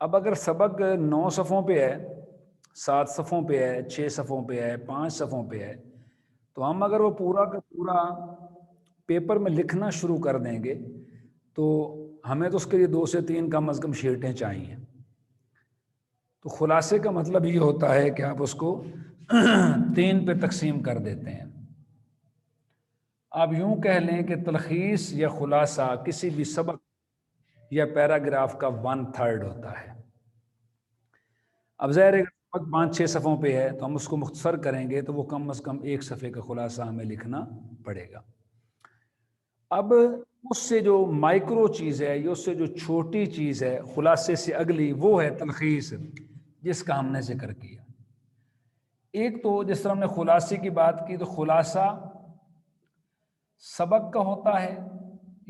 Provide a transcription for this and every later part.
اب اگر سبق 9 صفحوں پہ ہے، 7 صفحوں پہ ہے، 6 صفحوں پہ ہے، 5 صفحوں پہ ہے، تو ہم اگر وہ پورا کا پورا پیپر میں لکھنا شروع کر دیں گے تو ہمیں تو اس کے لیے 2 سے 3 کم از کم شیٹیں چاہیے۔ تو خلاصے کا مطلب یہ ہوتا ہے کہ آپ اس کو 3 پہ تقسیم کر دیتے ہیں۔ آپ یوں کہہ لیں کہ تلخیص یا خلاصہ کسی بھی سبق یا پیراگراف کا 1/3 ہوتا ہے۔ اب ظاہر ہے سبق 5-6 صفحوں پہ ہے تو ہم اس کو مختصر کریں گے تو وہ کم از کم 1 صفحے کا خلاصہ ہمیں لکھنا پڑے گا۔ اب اس سے جو مائکرو چیز ہے یا اس سے جو چھوٹی چیز ہے خلاصے سے اگلی، وہ ہے تلخیص، جس کا ہم نے ذکر کیا۔ ایک تو جس طرح ہم نے خلاصے کی بات کی تو خلاصہ سبق کا ہوتا ہے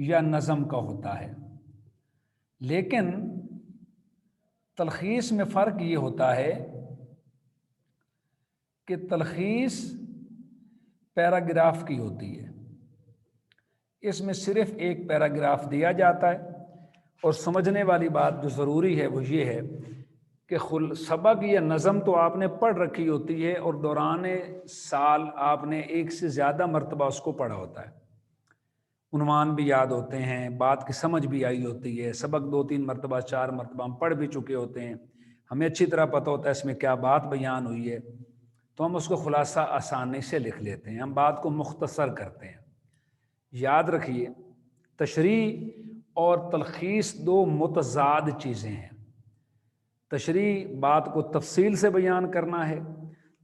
یا نظم کا ہوتا ہے، لیکن تلخیص میں فرق یہ ہوتا ہے کہ تلخیص پیراگراف کی ہوتی ہے، اس میں صرف ایک پیراگراف دیا جاتا ہے، اور سمجھنے والی بات جو ضروری ہے وہ یہ ہے کہ سبق یا نظم تو آپ نے پڑھ رکھی ہوتی ہے اور دوران سال آپ نے 1 سے زیادہ مرتبہ اس کو پڑھا ہوتا ہے، عنوان بھی یاد ہوتے ہیں، بات کی سمجھ بھی آئی ہوتی ہے، سبق 2-3 مرتبہ 4 مرتبہ ہم پڑھ بھی چکے ہوتے ہیں، ہمیں اچھی طرح پتہ ہوتا ہے اس میں کیا بات بیان ہوئی ہے، تو ہم اس کو خلاصہ آسانی سے لکھ لیتے ہیں، ہم بات کو مختصر کرتے ہیں۔ یاد رکھیے تشریح اور تلخیص 2 متضاد چیزیں ہیں۔ تشریح بات کو تفصیل سے بیان کرنا ہے،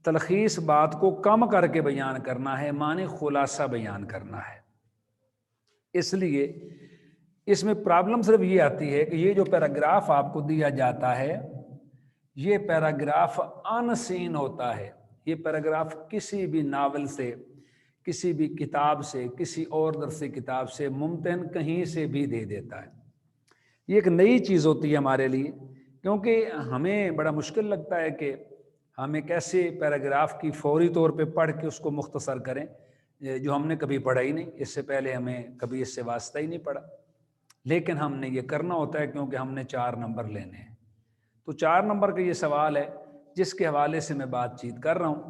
تلخیص بات کو کم کر کے بیان کرنا ہے، معنی خلاصہ بیان کرنا ہے۔ اس لیے اس میں پرابلم صرف یہ آتی ہے کہ یہ جو پیراگراف آپ کو دیا جاتا ہے یہ پیراگراف ان سین ہوتا ہے، یہ پیراگراف کسی بھی ناول سے، کسی بھی کتاب سے، کسی اور درسی کتاب سے ممتن کہیں سے بھی دے دیتا ہے۔ یہ ایک نئی چیز ہوتی ہے ہمارے لیے، کیونکہ ہمیں بڑا مشکل لگتا ہے کہ ہم ایک ایسے پیراگراف کی فوری طور پہ پڑھ کے اس کو مختصر کریں جو ہم نے کبھی پڑھا ہی نہیں، اس سے پہلے ہمیں کبھی اس سے واسطہ ہی نہیں پڑھا، لیکن ہم نے یہ کرنا ہوتا ہے کیونکہ ہم نے 4 نمبر لینے ہیں۔ تو 4 نمبر کا یہ سوال ہے جس کے حوالے سے میں بات چیت کر رہا ہوں۔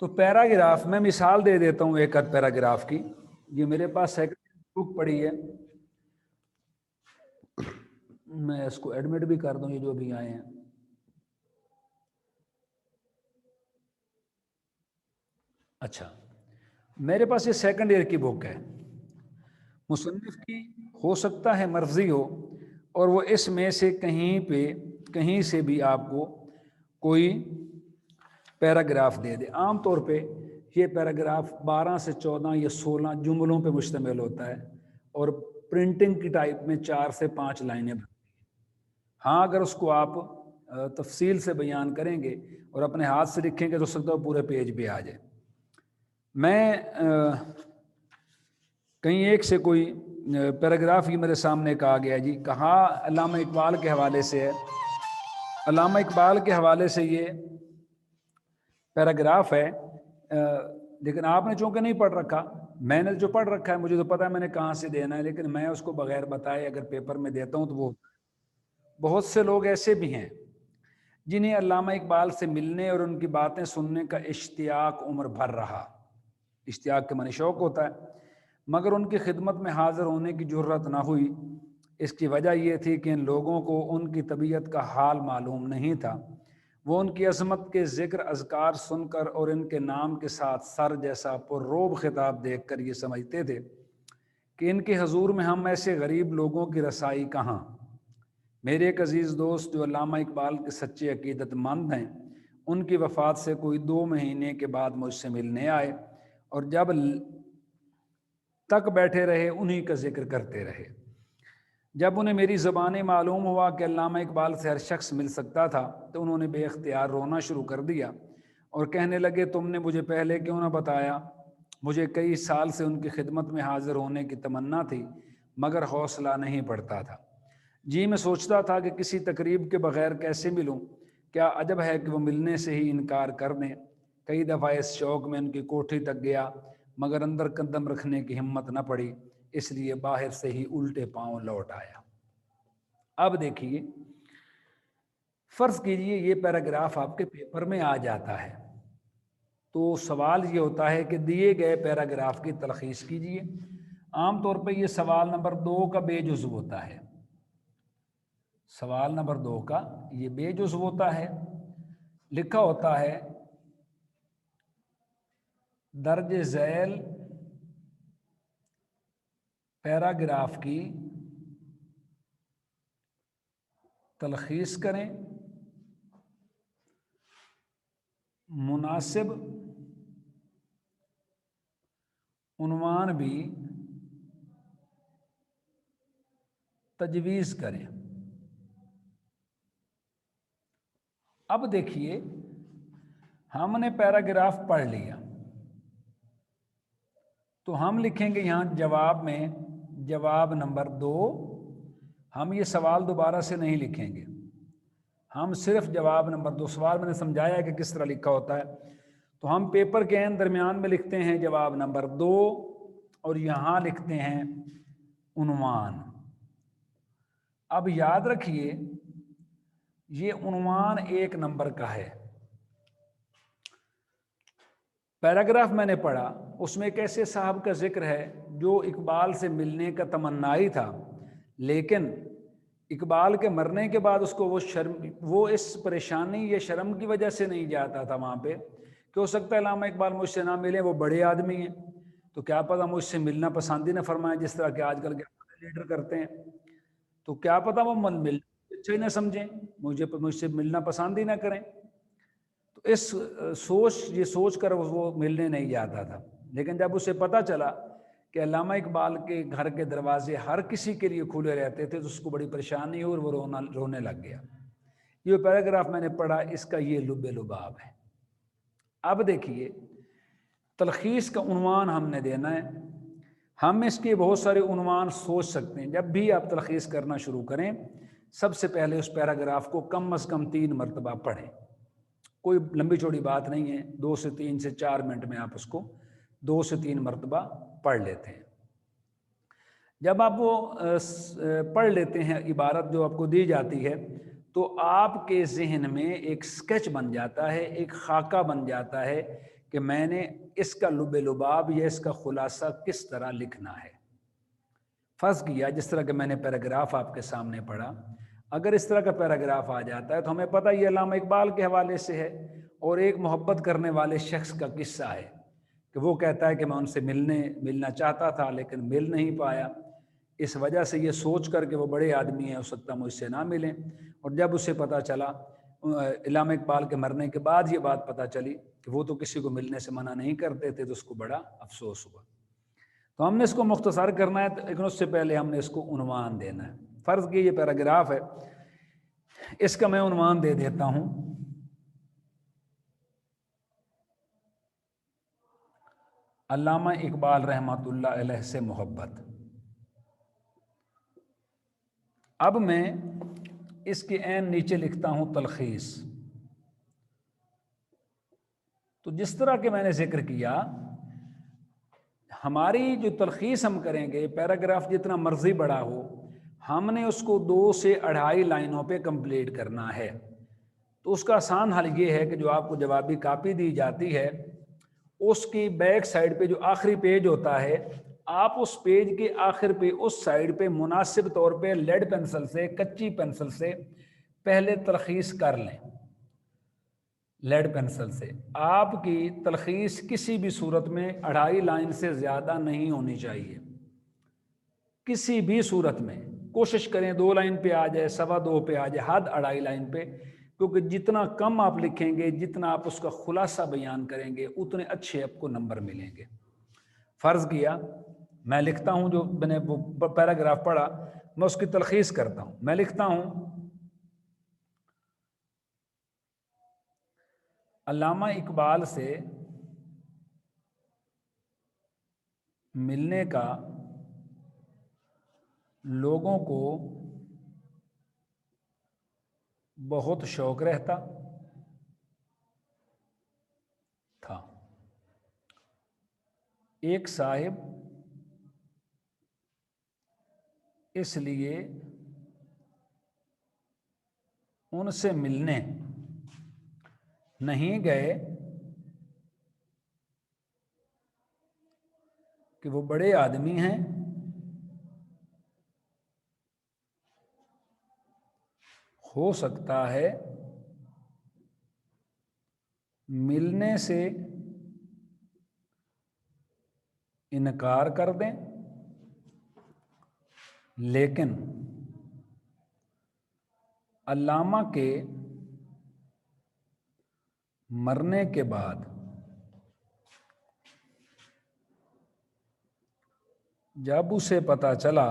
تو پیراگراف میں مثال دے دیتا ہوں ایک آدھ پیراگراف کی، یہ میرے پاس سیکنڈ بک پڑی ہے، میں اس کو ایڈمٹ بھی کر دوں، یہ جو بھی آئے ہیں۔ اچھا، میرے پاس یہ سیکنڈ ایئر کی بک ہے، مصنف کی ہو سکتا ہے مرضی ہو اور وہ اس میں سے کہیں سے بھی آپ کو کوئی پیراگراف دے دے۔ عام طور پہ یہ پیراگراف 12 سے 14 یا 16 جملوں پہ مشتمل ہوتا ہے اور پرنٹنگ کی ٹائپ میں 4 سے 5 لائنیں بنتی ہیں۔ ہاں اگر اس کو آپ تفصیل سے بیان کریں گے اور اپنے ہاتھ سے لکھیں گے تو سکتا ہے پورے پیج پہ آ جائے۔ میں کہیں ایک سے کوئی پیراگراف یہ میرے سامنے کہا گیا جی، کہا علامہ اقبال کے حوالے سے ہے، علامہ اقبال کے حوالے سے یہ پیراگراف ہے، لیکن آپ نے چونکہ نہیں پڑھ رکھا، میں نے جو پڑھ رکھا ہے مجھے تو پتہ ہے میں نے کہاں سے دینا ہے، لیکن میں اس کو بغیر بتائے اگر پیپر میں دیتا ہوں تو وہ بہت سے لوگ ایسے بھی ہیں جنہیں علامہ اقبال سے ملنے اور ان کی باتیں سننے کا اشتیاق عمر بھر رہا۔ اشتیاق کے معنی شوق ہوتا ہے، مگر ان کی خدمت میں حاضر ہونے کی جرت نہ ہوئی۔ اس کی وجہ یہ تھی کہ ان لوگوں کو ان کی طبیعت کا حال معلوم نہیں تھا، وہ ان کی عظمت کے ذکر اذکار سن کر اور ان کے نام کے ساتھ سر جیسا پرروب خطاب دیکھ کر یہ سمجھتے تھے کہ ان کے حضور میں ہم ایسے غریب لوگوں کی رسائی کہاں۔ میرے ایک عزیز دوست جو علامہ اقبال کے سچے عقیدت مند ہیں، ان کی وفات سے کوئی 2 مہینے کے بعد مجھ سے ملنے آئے اور جب تک بیٹھے رہے انہی کا ذکر کرتے رہے۔ جب انہیں میری زبانی معلوم ہوا کہ علامہ اقبال سے ہر شخص مل سکتا تھا تو انہوں نے بے اختیار رونا شروع کر دیا اور کہنے لگے تم نے مجھے پہلے کیوں نہ بتایا، مجھے کئی سال سے ان کی خدمت میں حاضر ہونے کی تمنا تھی مگر حوصلہ نہیں پڑتا تھا۔ جی میں سوچتا تھا کہ کسی تقریب کے بغیر کیسے ملوں، کیا عجب ہے کہ وہ ملنے سے ہی انکار کر دیں۔ کئی دفعہ اس شوق میں ان کی کوٹھی تک گیا مگر اندر قدم رکھنے کی ہمت نہ پڑی، اس لیے باہر سے ہی الٹے پاؤں لوٹ آیا۔ اب دیکھیے، فرض کیجئے یہ پیراگراف آپ کے پیپر میں آ جاتا ہے، تو سوال یہ ہوتا ہے کہ دیے گئے پیراگراف کی تلخیص کیجئے۔ عام طور پہ یہ سوال نمبر 2 کا بے جزو ہوتا ہے، سوال نمبر 2 کا یہ بے جزو ہوتا ہے، لکھا ہوتا ہے درج ذیل پیراگراف کی تلخیص کریں، مناسب عنوان بھی تجویز کریں۔ اب دیکھیے، ہم نے پیراگراف پڑھ لیا تو ہم لکھیں گے یہاں جواب میں، جواب نمبر 2، ہم یہ سوال دوبارہ سے نہیں لکھیں گے، ہم صرف جواب نمبر 2، سوال میں نے سمجھایا کہ کس طرح لکھا ہوتا ہے، تو ہم پیپر کے درمیان میں لکھتے ہیں جواب نمبر 2 اور یہاں لکھتے ہیں عنوان۔ اب یاد رکھیے یہ عنوان 1 نمبر کا ہے۔ پیراگراف میں نے پڑھا، اس میں ایک ایسے صاحب کا ذکر ہے جو اقبال سے ملنے کا تمنائی تھا، لیکن اقبال کے مرنے کے بعد اس کو وہ اس پریشانی یا شرم کی وجہ سے نہیں جاتا تھا وہاں پہ کہ ہو سکتا ہے علامہ اقبال مجھ سے نہ ملیں، وہ بڑے آدمی ہیں تو کیا پتہ مجھ سے ملنا پسند ہی نہ فرمائیں، جس طرح کہ آج کل کے لیڈر کرتے ہیں، تو کیا پتہ وہ ملنا اچھا ہی نہ سمجھیں، مجھ سے ملنا پسند ہی نہ کریں، تو یہ سوچ کر وہ ملنے نہیں جاتا تھا۔ لیکن جب اسے پتہ چلا کہ علامہ اقبال کے گھر کے دروازے ہر کسی کے لیے کھلے رہتے تھے تو اس کو بڑی پریشانی ہوئی اور وہ رونے لگ گیا۔ یہ پیراگراف میں نے پڑھا، اس کا یہ لب لباب ہے۔ اب دیکھیے، تلخیص کا عنوان ہم نے دینا ہے، ہم اس کے بہت سارے عنوان سوچ سکتے ہیں۔ جب بھی آپ تلخیص کرنا شروع کریں، سب سے پہلے اس پیراگراف کو کم از کم 3 مرتبہ پڑھیں، کوئی لمبی چوڑی بات نہیں ہے، 2 سے 3 سے 4 منٹ میں آپ اس کو 2 سے 3 مرتبہ پڑھ لیتے ہیں۔ جب آپ وہ پڑھ لیتے ہیں عبارت جو آپ کو دی جاتی ہے، تو آپ کے ذہن میں ایک سکیچ بن جاتا ہے، ایک خاکہ بن جاتا ہے کہ میں نے اس کا لب لباب یا اس کا خلاصہ کس طرح لکھنا ہے۔ فرض کیا جس طرح کہ میں نے پیراگراف آپ کے سامنے پڑھا، اگر اس طرح کا پیراگراف آ جاتا ہے تو ہمیں پتہ یہ علامہ اقبال کے حوالے سے ہے اور ایک محبت کرنے والے شخص کا قصہ ہے کہ وہ کہتا ہے کہ میں ان سے ملنا چاہتا تھا لیکن مل نہیں پایا، اس وجہ سے یہ سوچ کر کہ وہ بڑے آدمی ہیں، ہو سکتا مجھ سے نہ ملیں، اور جب اسے پتہ چلا علامہ اقبال کے مرنے کے بعد یہ بات پتہ چلی کہ وہ تو کسی کو ملنے سے منع نہیں کرتے تھے، تو اس کو بڑا افسوس ہوا۔ تو ہم نے اس کو مختصر کرنا ہے، لیکن اس سے پہلے ہم نے اس کو عنوان دینا ہے۔ فرض کی یہ پیراگراف ہے، اس کا میں عنوان دے دیتا ہوں علامہ اقبال رحمۃ اللہ علیہ سے محبت۔ اب میں اس کے عین نیچے لکھتا ہوں تلخیص۔ تو جس طرح کہ میں نے ذکر کیا، ہماری جو تلخیص ہم کریں گے، پیراگراف جتنا مرضی بڑا ہو، ہم نے اس کو 2 سے 2.5 لائنوں پہ کمپلیٹ کرنا ہے۔ تو اس کا آسان حل یہ ہے کہ جو آپ کو جوابی کاپی دی جاتی ہے، اس کی بیک سائڈ پہ جو آخری پیج ہوتا ہے، آپ اس پیج کے آخر پہ اس سائڈ پہ مناسب طور پہ لیڈ پینسل سے، کچی پینسل سے پہلے تلخیص کر لیں۔ لیڈ پینسل سے آپ کی تلخیص کسی بھی صورت میں 2.5 لائن سے زیادہ نہیں ہونی چاہیے، کسی بھی صورت میں کوشش کریں 2 لائن پہ آ جائے، 2.25 پہ آ جائے، حد 2.5 لائن پہ، کیونکہ جتنا کم آپ لکھیں گے، جتنا آپ اس کا خلاصہ بیان کریں گے، اتنے اچھے آپ کو نمبر ملیں گے۔ فرض کیا میں لکھتا ہوں، جو میں نے وہ پیراگراف پڑھا، میں اس کی تلخیص کرتا ہوں، میں لکھتا ہوں علامہ اقبال سے ملنے کا لوگوں کو بہت شوق رہتا تھا۔ ایک صاحب اس لیے ان سے ملنے نہیں گئے کہ وہ بڑے آدمی ہیں، ہو سکتا ہے ملنے سے انکار کر دیں، لیکن علامہ کے مرنے کے بعد جب اسے پتہ چلا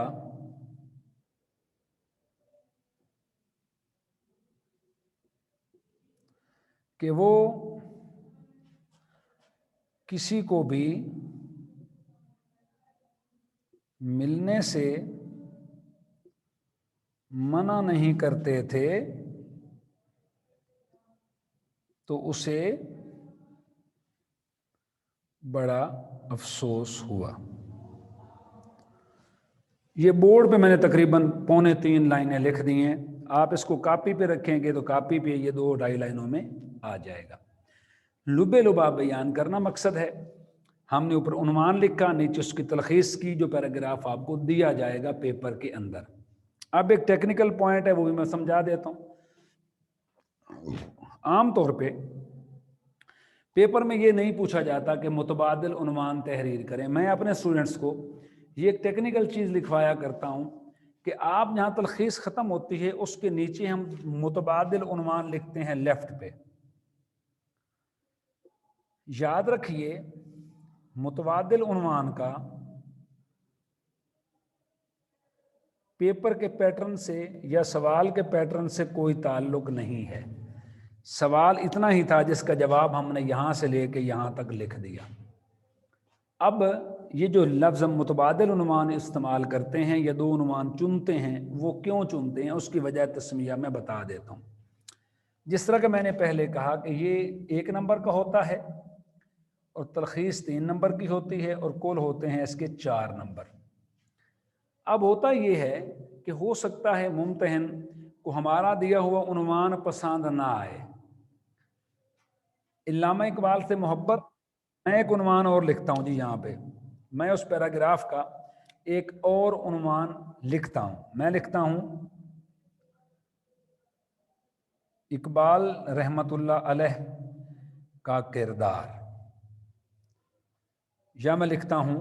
کہ وہ کسی کو بھی ملنے سے منع نہیں کرتے تھے، تو اسے بڑا افسوس ہوا۔ یہ بورڈ پہ میں نے تقریباً 2.25 لائنیں لکھ دی ہیں، آپ اس کو کاپی پہ رکھیں گے تو کاپی پہ یہ 2-2.5 لائنوں میں آ جائے گا۔ لب لباب بیان کرنا مقصد ہے۔ ہم نے اوپر عنوان لکھا، نیچے اس کی تلخیص کی، جو پیراگراف آپ کو دیا جائے گا پیپر کے اندر۔ اب ایک ٹیکنیکل پوائنٹ ہے، وہ بھی میں سمجھا دیتا ہوں۔ عام طور پہ پیپر میں یہ نہیں پوچھا جاتا کہ متبادل عنوان تحریر کریں۔ میں اپنے اسٹوڈنٹس کو یہ ایک ٹیکنیکل چیز لکھوایا کرتا ہوں کہ آپ جہاں تلخیص ختم ہوتی ہے اس کے نیچے ہم متبادل عنوان لکھتے ہیں لیفٹ پہ۔ یاد رکھیے متبادل عنوان کا پیپر کے پیٹرن سے یا سوال کے پیٹرن سے کوئی تعلق نہیں ہے۔ سوال اتنا ہی تھا جس کا جواب ہم نے یہاں سے لے کے یہاں تک لکھ دیا۔ اب یہ جو لفظ ہم متبادل عنوان استعمال کرتے ہیں یا 2 عنوان چنتے ہیں، وہ کیوں چنتے ہیں اس کی وجہ تسمیہ میں بتا دیتا ہوں۔ جس طرح کہ میں نے پہلے کہا کہ یہ 1 نمبر کا ہوتا ہے اور تلخیص 3 نمبر کی ہوتی ہے اور کل ہوتے ہیں اس کے 4 نمبر۔ اب ہوتا یہ ہے کہ ہو سکتا ہے ممتحن کو ہمارا دیا ہوا عنوان پسند نہ آئے۔ علامہ اقبال سے محبت، میں ایک عنوان اور لکھتا ہوں جی، یہاں پہ میں اس پیراگراف کا ایک اور عنوان لکھتا ہوں۔ میں لکھتا ہوں اقبال رحمت اللہ علیہ کا کردار، یا میں لکھتا ہوں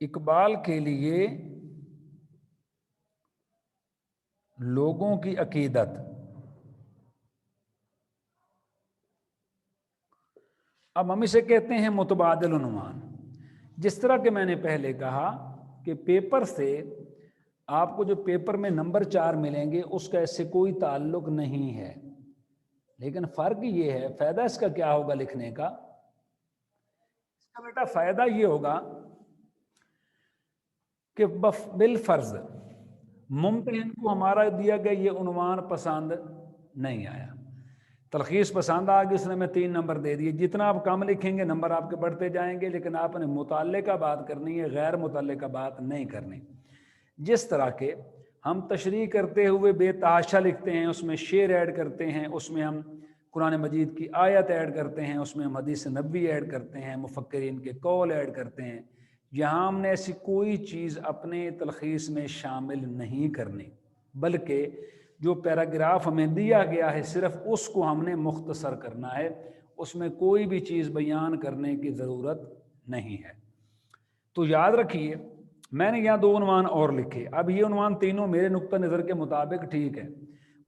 اقبال کے لیے لوگوں کی عقیدت۔ اب ہم اسے کہتے ہیں متبادل عنوان۔ جس طرح کہ میں نے پہلے کہا کہ پیپر سے آپ کو جو پیپر میں نمبر 4 ملیں گے اس کا اس سے کوئی تعلق نہیں ہے، لیکن فرق یہ ہے، فائدہ اس کا کیا ہوگا لکھنے کا؟ اس کا بیٹا فائدہ یہ ہوگا کہ بالفرض ممتحن کو ہمارا دیا گیا یہ عنوان پسند نہیں آیا، تلخیص پسند آ گئی، اس نے میں 3 نمبر دے دیے۔ جتنا آپ کم لکھیں گے نمبر آپ کے بڑھتے جائیں گے، لیکن آپ نے متعلقہ بات کرنی ہے، غیر متعلقہ بات نہیں کرنی۔ جس طرح کے ہم تشریح کرتے ہوئے بے تحاشا لکھتے ہیں، اس میں شعر ایڈ کرتے ہیں، اس میں ہم قرآن مجید کی آیت ایڈ کرتے ہیں، اس میں ہم حدیث نبوی ایڈ کرتے ہیں، مفکرین کے قول ایڈ کرتے ہیں، یہاں ہم نے ایسی کوئی چیز اپنے تلخیص میں شامل نہیں کرنی، بلکہ جو پیراگراف ہمیں دیا گیا ہے صرف اس کو ہم نے مختصر کرنا ہے، اس میں کوئی بھی چیز بیان کرنے کی ضرورت نہیں ہے۔ تو یاد رکھیے میں نے یہاں 2 عنوان اور لکھے۔ اب یہ عنوان تینوں میرے نقطہ نظر کے مطابق ٹھیک ہے،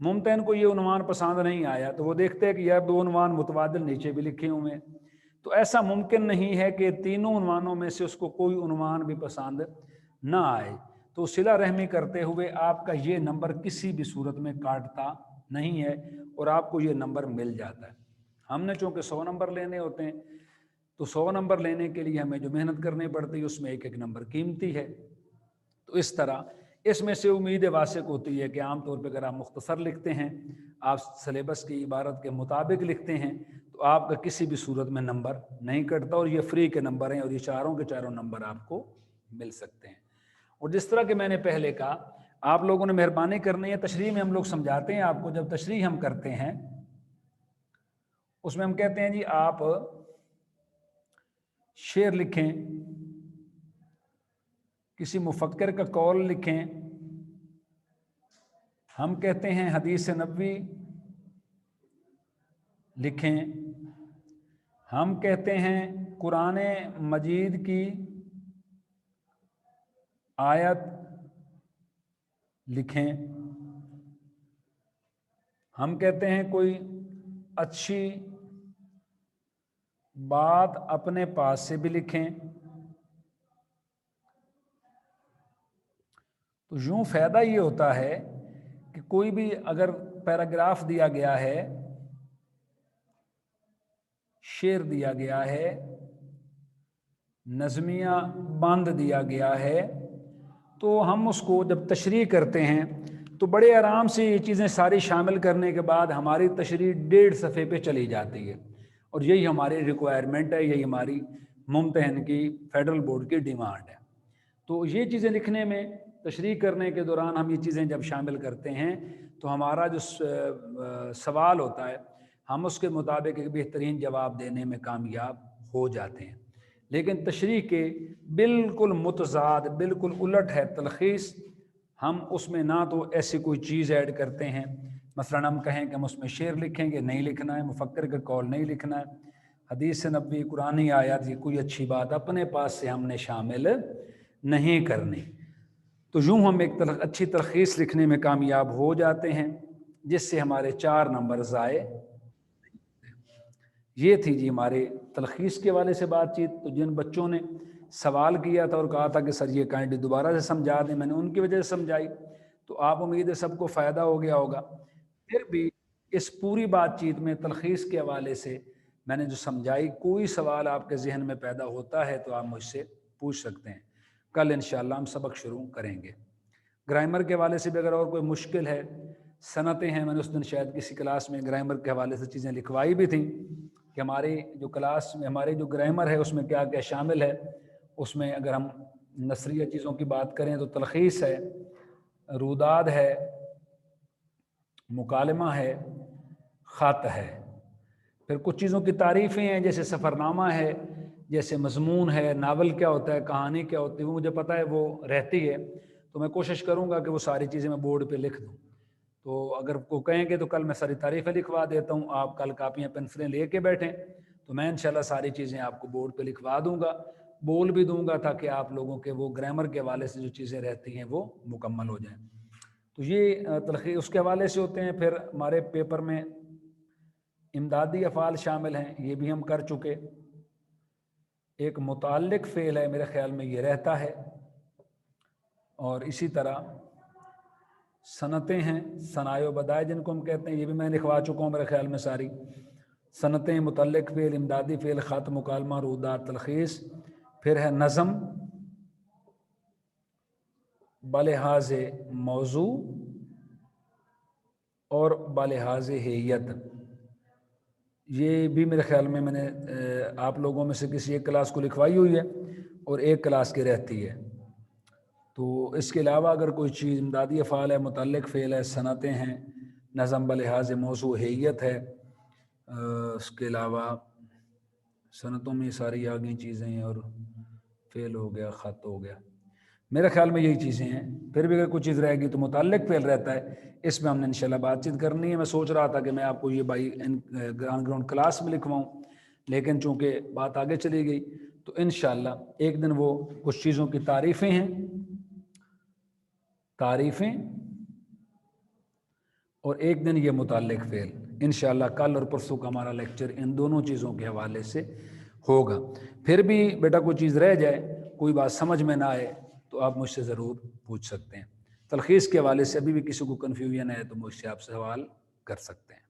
ممتحن کو یہ عنوان پسند نہیں آیا تو وہ دیکھتے ہیں کہ یہ 2 عنوان متبادل نیچے بھی لکھے ہوئے ہیں، تو ایسا ممکن نہیں ہے کہ تینوں عنوانوں میں سے اس کو کوئی عنوان بھی پسند نہ آئے، تو صلہ رحمی کرتے ہوئے آپ کا یہ نمبر کسی بھی صورت میں کاٹتا نہیں ہے اور آپ کو یہ نمبر مل جاتا ہے۔ ہم نے چونکہ 100 نمبر لینے ہوتے ہیں تو 100 نمبر لینے کے لیے ہمیں جو محنت کرنی پڑتی ہے اس میں ایک ایک نمبر قیمتی ہے۔ تو اس طرح اس میں سے امید واثق ہوتی ہے کہ عام طور پہ اگر آپ مختصر لکھتے ہیں، آپ سلیبس کی عبارت کے مطابق لکھتے ہیں، تو آپ کا کسی بھی صورت میں نمبر نہیں کٹتا، اور یہ فری کے نمبر ہیں، اور یہ چاروں کے چاروں نمبر آپ کو مل سکتے ہیں۔ اور جس طرح کہ میں نے پہلے کہا، آپ لوگوں نے مہربانی کرنی ہے، تشریح میں ہم لوگ سمجھاتے ہیں آپ کو، جب تشریح ہم کرتے ہیں اس میں ہم کہتے ہیں جی آپ شعر لکھیں، کسی مفکر کا قول لکھیں، ہم کہتے ہیں حدیث نبوی لکھیں، ہم کہتے ہیں قرآن مجید کی آیت لکھیں، ہم کہتے ہیں کوئی اچھی بات اپنے پاس سے بھی لکھیں۔ تو یوں فائدہ یہ ہوتا ہے کہ کوئی بھی اگر پیراگراف دیا گیا ہے، شعر دیا گیا ہے، نظمیہ بند دیا گیا ہے، تو ہم اس کو جب تشریح کرتے ہیں تو بڑے آرام سے یہ چیزیں ساری شامل کرنے کے بعد ہماری تشریح 1.5 صفحے پہ چلی جاتی ہے، اور یہی ہماری ریکوائرمنٹ ہے، یہی ہماری ممتحن کی فیڈرل بورڈ کی ڈیمانڈ ہے۔ تو یہ چیزیں لکھنے میں، تشریح کرنے کے دوران ہم یہ چیزیں جب شامل کرتے ہیں تو ہمارا جو سوال ہوتا ہے ہم اس کے مطابق ایک بہترین جواب دینے میں کامیاب ہو جاتے ہیں۔ لیکن تشریح کے بالکل متضاد، بالکل الٹ ہے تلخیص، ہم اس میں نہ تو ایسی کوئی چیز ایڈ کرتے ہیں، مثلا ہم کہیں کہ ہم اس میں شعر لکھیں گے، نہیں لکھنا ہے، مفکر کا قول نہیں لکھنا ہے، حدیث نبوی قرآنی آیات کی کوئی اچھی بات اپنے پاس سے ہم نے شامل نہیں کرنی۔ تو یوں ہم ایک اچھی تلخیص لکھنے میں کامیاب ہو جاتے ہیں، جس سے ہمارے 4 نمبر ضائع۔ یہ تھی جی ہمارے تلخیص کے حوالے سے بات چیت۔ تو جن بچوں نے سوال کیا تھا اور کہا تھا کہ سر یہ کائنڈلی دوبارہ سے سمجھا دیں، میں نے ان کی وجہ سے سمجھائی، تو آپ امید ہے سب کو فائدہ ہو گیا ہوگا۔ پھر بھی اس پوری بات چیت میں تلخیص کے حوالے سے میں نے جو سمجھائی، کوئی سوال آپ کے ذہن میں پیدا ہوتا ہے تو آپ مجھ سے پوچھ سکتے ہیں۔ کل انشاءاللہ ہم سبق شروع کریں گے۔ گرامر کے حوالے سے بھی اگر اور کوئی مشکل ہے، صنعتیں ہیں، میں نے اس دن شاید کسی کلاس میں گرامر کے حوالے سے چیزیں لکھوائی بھی تھیں کہ ہماری جو کلاس میں ہمارے جو گرامر ہے اس میں کیا کیا شامل ہے۔ اس میں اگر ہم نثریہ چیزوں کی بات کریں تو تلخیص ہے، روداد ہے، مکالمہ ہے، خط ہے۔ پھر کچھ چیزوں کی تعریفیں ہیں، جیسے سفر نامہ ہے، جیسے مضمون ہے، ناول کیا ہوتا ہے، کہانی کیا ہوتی ہے، وہ مجھے پتہ ہے وہ رہتی ہے، تو میں کوشش کروں گا کہ وہ ساری چیزیں میں بورڈ پہ لکھ دوں۔ تو اگر وہ کہیں گے تو کل میں ساری تعریفیں لکھوا دیتا ہوں، آپ کل کاپیاں پنسلیں لے کے بیٹھیں، تو میں انشاءاللہ ساری چیزیں آپ کو بورڈ پہ لکھوا دوں گا، بول بھی دوں گا، تاکہ آپ لوگوں کے وہ گرامر کے حوالے سے جو چیزیں رہتی ہیں وہ مکمل ہو جائیں۔ تو یہ تلخیص اس کے حوالے سے ہوتے ہیں۔ پھر ہمارے پیپر میں امدادی افعال شامل ہیں، یہ بھی ہم کر چکے۔ ایک متعلق فعل ہے، میرے خیال میں یہ رہتا ہے، اور اسی طرح صنعتیں ہیں، صنائع و بدائع جن کو ہم کہتے ہیں، یہ بھی میں لکھوا چکا ہوں میرے خیال میں ساری صنعتیں، متعلق فعل، امدادی فعل، خط، مکالمہ، روداد، تلخیص۔ پھر ہے نظم بلحاظ موضوع اور بلحاظ ہیئت، یہ بھی میرے خیال میں نے آپ لوگوں میں سے کسی ایک کلاس کو لکھوائی ہوئی ہے اور ایک کلاس کی رہتی ہے۔ تو اس کے علاوہ اگر کوئی چیز امدادی افعال ہے، متعلق فعل ہے، صنعتیں ہیں، نظم بلحاظ موضوع، ہیئت ہے، اس کے علاوہ صنعتوں میں ساری آگئی چیزیں ہیں، اور فعل ہو گیا، خط ہو گیا، میرے خیال میں یہی چیزیں ہیں۔ پھر بھی اگر کوئی چیز رہے گی تو متعلق فعل رہتا ہے، اس میں ہم نے انشاءاللہ بات چیت کرنی ہے۔ میں سوچ رہا تھا کہ میں آپ کو یہ گراؤنڈ کلاس میں لکھواؤں، لیکن چونکہ بات آگے چلی گئی تو انشاءاللہ ایک دن وہ کچھ چیزوں کی تعریفیں ہیں، اور ایک دن یہ متعلق فعل۔ انشاءاللہ کل اور پرسوں کا ہمارا لیکچر ان دونوں چیزوں کے حوالے سے ہوگا۔ پھر بھی بیٹا کوئی چیز رہ جائے، کوئی بات سمجھ میں نہ آئے، تو آپ مجھ سے ضرور پوچھ سکتے ہیں۔ تلخیص کے حوالے سے ابھی بھی کسی کو کنفیوژن ہے تو مجھ سے آپ سوال کر سکتے ہیں۔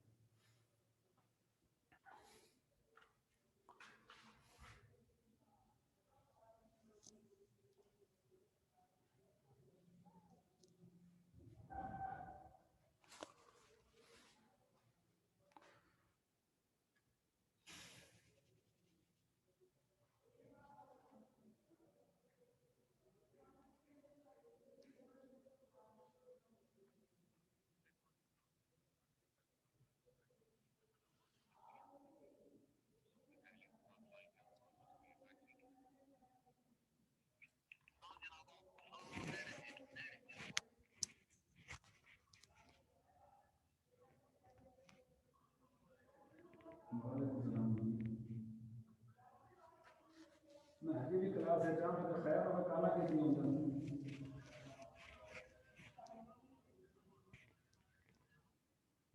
سے جان کے خیر اور کالا کتنی ہوتا ہے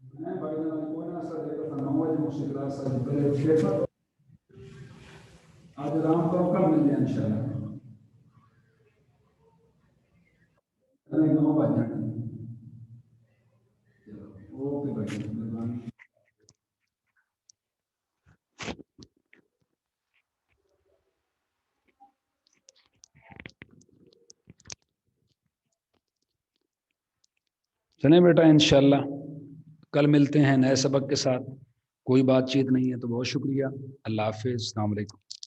میں بھائی جان کو نا سر دیکھا تھا نوج موسیقی سر پہلے دیکھا آج رام کو کل مل جائے انشاءاللہ نہیں نو بج جانا اوکے بھائی مہربانی چلیں بیٹا انشاءاللہ کل ملتے ہیں نئے سبق کے ساتھ کوئی بات چیت نہیں ہے تو بہت شکریہ اللہ حافظ السلام علیکم